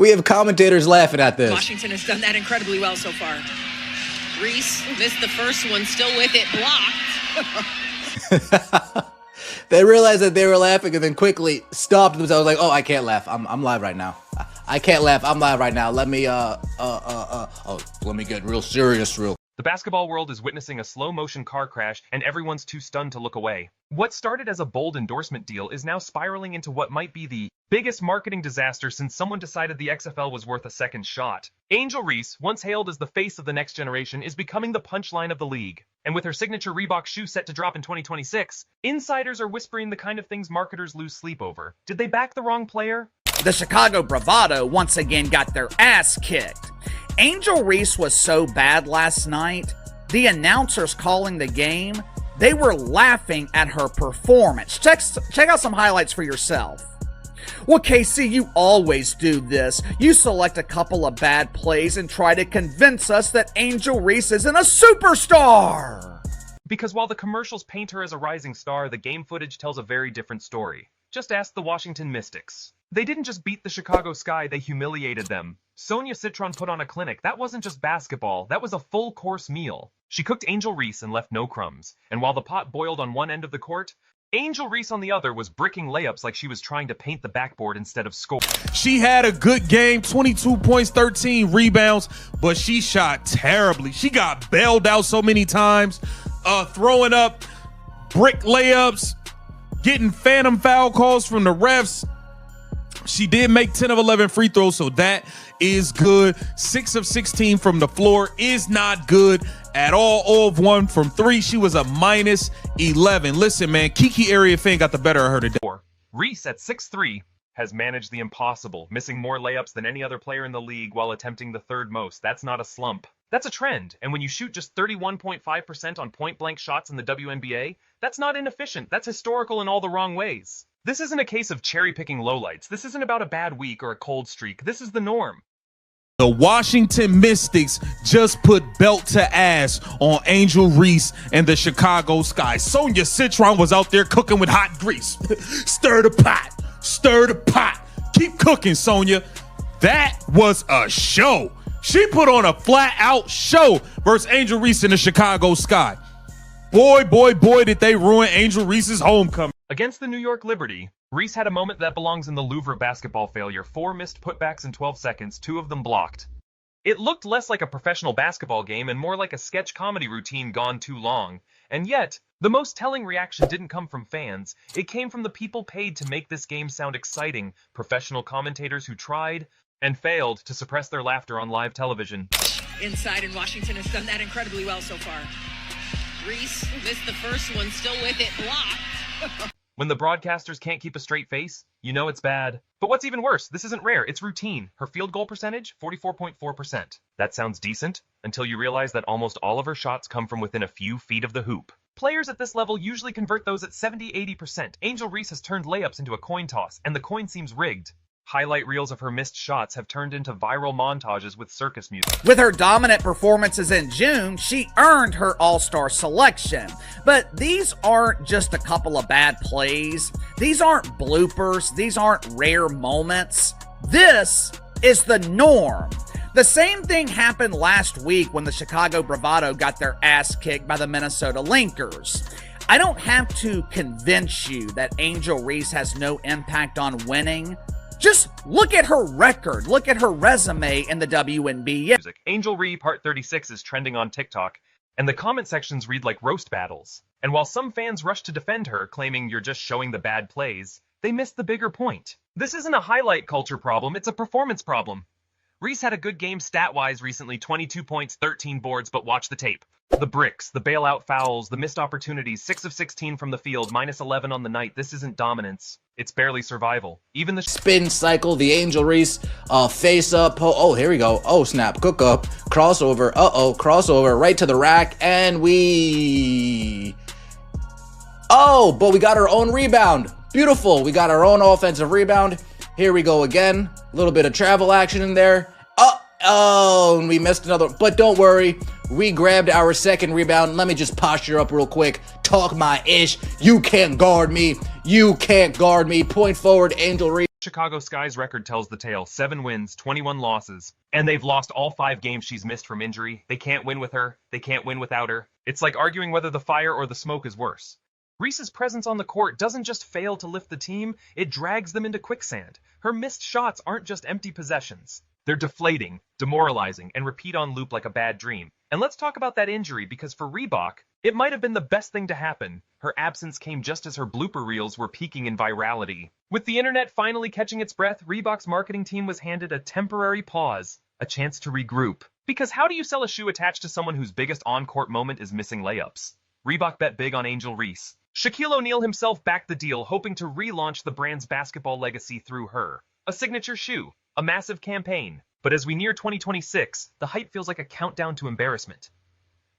We have commentators laughing at this. Washington has done that incredibly well so far. Reese missed the first one, still with it, blocked. They realized that they were laughing and then quickly stopped themselves like, oh, I can't laugh. I'm live right now. I can't laugh. I'm live right now. Let me get real serious real. The basketball world is witnessing a slow-motion car crash, and everyone's too stunned to look away. What started as a bold endorsement deal is now spiraling into what might be the biggest marketing disaster since someone decided the XFL was worth a second shot. Angel Reese, once hailed as the face of the next generation, is becoming the punchline of the league. And with her signature Reebok shoe set to drop in 2026, insiders are whispering the kind of things marketers lose sleep over. Did they back the wrong player? The Chicago Bravado once again got their ass kicked. Angel Reese was so bad last night, the announcers calling the game, they were laughing at her performance. Check out some highlights for yourself. Well, KC, you always do this. You select a couple of bad plays and try to convince us that Angel Reese isn't a superstar. Because while the commercials paint her as a rising star, the game footage tells a very different story. Just ask the Washington Mystics. They didn't just beat the Chicago Sky, they humiliated them. Sonia Citron put on a clinic. That wasn't just basketball, that was a full-course meal. She cooked Angel Reese and left no crumbs. And while the pot boiled on one end of the court, Angel Reese on the other was bricking layups like she was trying to paint the backboard instead of score. She had a good game, 22 points, 13 rebounds, but she shot terribly. She got bailed out so many times, throwing up brick layups, getting phantom foul calls from the refs. She did make 10 of 11 free throws, so that is good. 6 of 16 from the floor is not good at all. 0 of 1 from 3. She was a minus 11. Listen, man, Kiki Area Fan got the better of her today. Reese at 6'3" has managed the impossible, missing more layups than any other player in the league while attempting the third most. That's not a slump. That's a trend, and when you shoot just 31.5% on point-blank shots in the WNBA, that's not inefficient. That's historical in all the wrong ways. This isn't a case of cherry-picking lowlights. This isn't about a bad week or a cold streak. This is the norm. The Washington Mystics just put belt to ass on Angel Reese and the Chicago Sky. Sonia Citron was out there cooking with hot grease. Stir the pot. Stir the pot. Keep cooking, Sonia. That was a show. She put on a flat-out show versus Angel Reese and the Chicago Sky. Boy, boy, boy, did they ruin Angel Reese's homecoming. Against the New York Liberty, Reese had a moment that belongs in the Louvre basketball failure. 4 missed putbacks in 12 seconds, 2 of them blocked. It looked less like a professional basketball game and more like a sketch comedy routine gone too long. And yet, the most telling reaction didn't come from fans. It came from the people paid to make this game sound exciting, professional commentators who tried and failed to suppress their laughter on live television. Inside, and Washington has done that incredibly well so far. Reese missed the first one, still with it, blocked. When the broadcasters can't keep a straight face, you know it's bad. But what's even worse, this isn't rare, it's routine. Her field goal percentage, 44.4%. That sounds decent, until you realize that almost all of her shots come from within a few feet of the hoop. Players at this level usually convert those at 70-80%. Angel Reese has turned layups into a coin toss, and the coin seems rigged. Highlight reels of her missed shots have turned into viral montages with circus music. With her dominant performances in June, she earned her All-Star selection. But these aren't just a couple of bad plays. These aren't bloopers. These aren't rare moments. This is the norm. The same thing happened last week when the Chicago Bravado got their ass kicked by the Minnesota Lakers. I don't have to convince you that Angel Reese has no impact on winning. Just look at her record. Look at her resume in the WNBA. Angel Reese Part 36 is trending on TikTok, and the comment sections read like roast battles. And while some fans rush to defend her, claiming you're just showing the bad plays, they miss the bigger point. This isn't a highlight culture problem, it's a performance problem. Reese had a good game stat-wise recently, 22 points, 13 boards, but watch the tape. The bricks, the bailout fouls, the missed opportunities, 6 of 16 from the field, minus 11 on the night. This isn't dominance. It's barely survival. Even the spin cycle, the Angel Reese face up. Oh, here we go. Oh, snap. Cook up. Crossover. Uh-oh. Crossover right to the rack. And we... Oh, but we got our own rebound. Beautiful. We got our own offensive rebound. Here we go again. A little bit of travel action in there. Oh, and we missed another. But don't worry. We grabbed our second rebound. Let me just posture up real quick. Talk my ish. You can't guard me. You can't guard me. Point forward, Angel Reese. Chicago Sky's record tells the tale. 7 wins, 21 losses. And they've lost all 5 games she's missed from injury. They can't win with her. They can't win without her. It's like arguing whether the fire or the smoke is worse. Reese's presence on the court doesn't just fail to lift the team, it drags them into quicksand. Her missed shots aren't just empty possessions. They're deflating, demoralizing, and repeat on loop like a bad dream. And let's talk about that injury, because for Reebok, it might have been the best thing to happen. Her absence came just as her blooper reels were peaking in virality. With the internet finally catching its breath, Reebok's marketing team was handed a temporary pause, a chance to regroup. Because how do you sell a shoe attached to someone whose biggest on-court moment is missing layups? Reebok bet big on Angel Reese. Shaquille O'Neal himself backed the deal, hoping to relaunch the brand's basketball legacy through her. A signature shoe, a massive campaign. But as we near 2026, the hype feels like a countdown to embarrassment.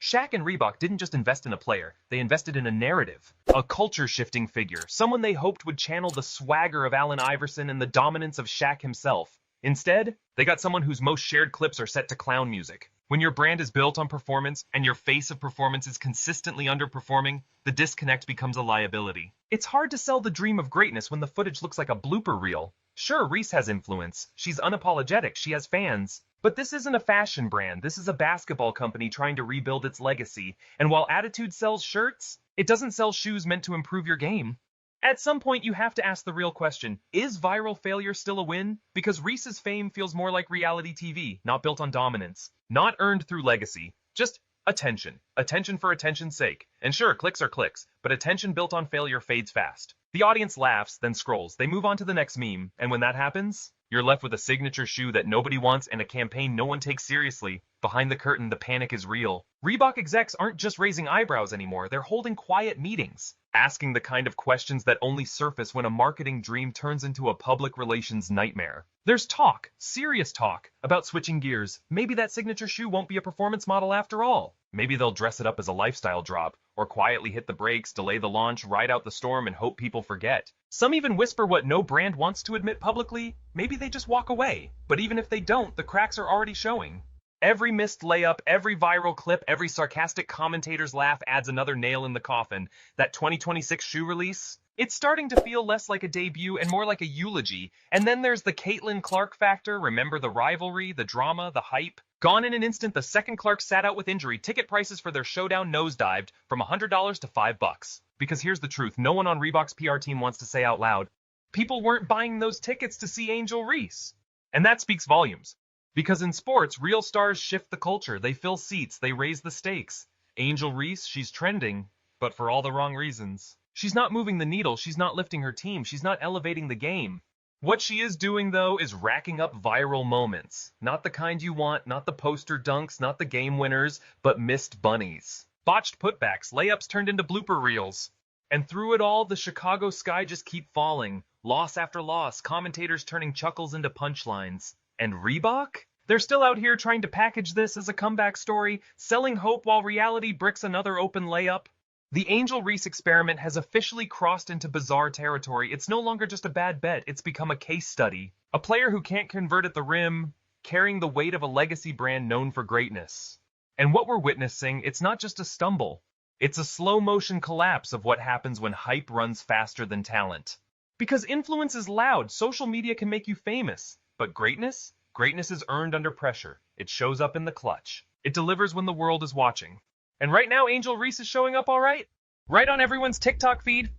Shaq and Reebok didn't just invest in a player, they invested in a narrative. A culture-shifting figure, someone they hoped would channel the swagger of Allen Iverson and the dominance of Shaq himself. Instead, they got someone whose most shared clips are set to clown music. When your brand is built on performance and your face of performance is consistently underperforming, the disconnect becomes a liability. It's hard to sell the dream of greatness when the footage looks like a blooper reel. Sure, Reese has influence. She's unapologetic. She has fans. But this isn't a fashion brand. This is a basketball company trying to rebuild its legacy. And while Attitude sells shirts, it doesn't sell shoes meant to improve your game. At some point, you have to ask the real question, is viral failure still a win? Because Reese's fame feels more like reality TV, not built on dominance. Not earned through legacy. Just attention. Attention for attention's sake. And sure, clicks are clicks, but attention built on failure fades fast. The audience laughs, then scrolls. They move on to the next meme, and when that happens, you're left with a signature shoe that nobody wants and a campaign no one takes seriously. Behind the curtain, the panic is real. Reebok execs aren't just raising eyebrows anymore, they're holding quiet meetings, asking the kind of questions that only surface when a marketing dream turns into a public relations nightmare. There's talk, serious talk, about switching gears. Maybe that signature shoe won't be a performance model after all. Maybe they'll dress it up as a lifestyle drop, or quietly hit the brakes, delay the launch, ride out the storm, and hope people forget. Some even whisper what no brand wants to admit publicly. Maybe they just walk away. But even if they don't, the cracks are already showing. Every missed layup, every viral clip, every sarcastic commentator's laugh adds another nail in the coffin. That 2026 shoe release? It's starting to feel less like a debut and more like a eulogy. And then there's the Caitlin Clark factor. Remember the rivalry, the drama, the hype? Gone in an instant, the second Clark sat out with injury. Ticket prices for their showdown nosedived from $100 to $5. Because here's the truth, no one on Reebok's PR team wants to say out loud, people weren't buying those tickets to see Angel Reese. And that speaks volumes. Because in sports, real stars shift the culture. They fill seats, they raise the stakes. Angel Reese, she's trending, but for all the wrong reasons. She's not moving the needle, she's not lifting her team, she's not elevating the game. What she is doing, though, is racking up viral moments. Not the kind you want, not the poster dunks, not the game winners, but missed bunnies. Botched putbacks, layups turned into blooper reels. And through it all, the Chicago Sky just keep falling. Loss after loss, commentators turning chuckles into punchlines. And Reebok? They're still out here trying to package this as a comeback story, selling hope while reality bricks another open layup. The Angel Reese experiment has officially crossed into bizarre territory. It's no longer just a bad bet, it's become a case study. A player who can't convert at the rim, carrying the weight of a legacy brand known for greatness. And what we're witnessing, it's not just a stumble. It's a slow-motion collapse of what happens when hype runs faster than talent. Because influence is loud, social media can make you famous. But greatness? Greatness is earned under pressure. It shows up in the clutch. It delivers when the world is watching. And right now, Angel Reese is showing up all right. Right on everyone's TikTok feed.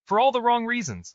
For all the wrong reasons.